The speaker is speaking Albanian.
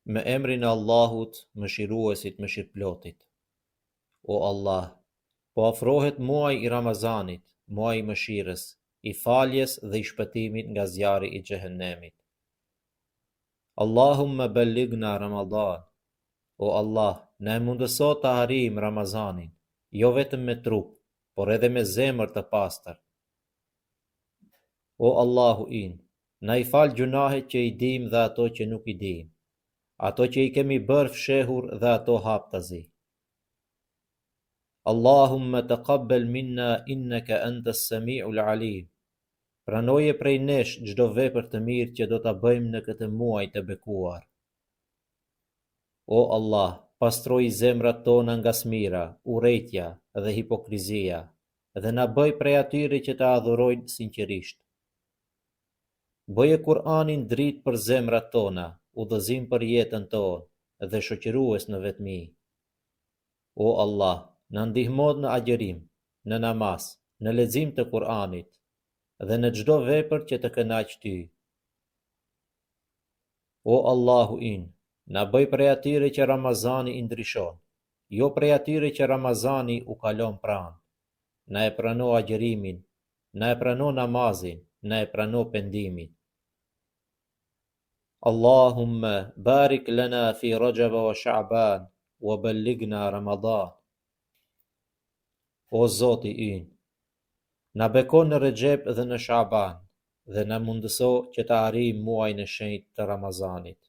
Me emrin e Allahut, mëshiruesit mëshirëplotit. O Allah, po afrohet muaji i Ramazanit, muaji i mëshirës, i faljes dhe i shpëtimit nga zjarri i xhehenemit. Allahumma ballighna Ramadan. O Allah, na e mundëso të arrijmë Ramazanin, jo vetëm me trup, por edhe me zemër të pastër. O Allahu in, na i fal gjunahet që i dim dhe ato që nuk i dim, ato që i kemi bërë fshehur dhe ato haptazi. Allahumma taqabbal minna innaka antas samiul alim. Pranoje prej nesh çdo vepër të mirë që do ta bëjmë në këtë muaj të bekuar. O Allah, pastroj zemrat tona nga smira, urrejtja dhe hipokrizia, dhe na bëj prej atyre që të adhurojnë sinqerisht. Bëje Kur'anin dritë për zemrat tona, udhëzim për jetën tonë dhe shoqërues në vetmi. O Allah, na ndihmo në agjerim, në namaz, në lexim të Kur'anit dhe në çdo vepër që të kënaq ty. O Allahu in, na bëj prej atyre që Ramazani i ndryshon, jo prej atyre që Ramazani u kalon pranë. Na e prano agjerimin, na e prano namazin, na e prano pendimin. Allahumma barik lana fi Rajab wa Sha'ban wa ballighna Ramadan. O Zoti ynë, na beko në Rexhep dhe në Sha'ban dhe na mundëso që të arrijmë muajin e shenjtë të Ramazanit.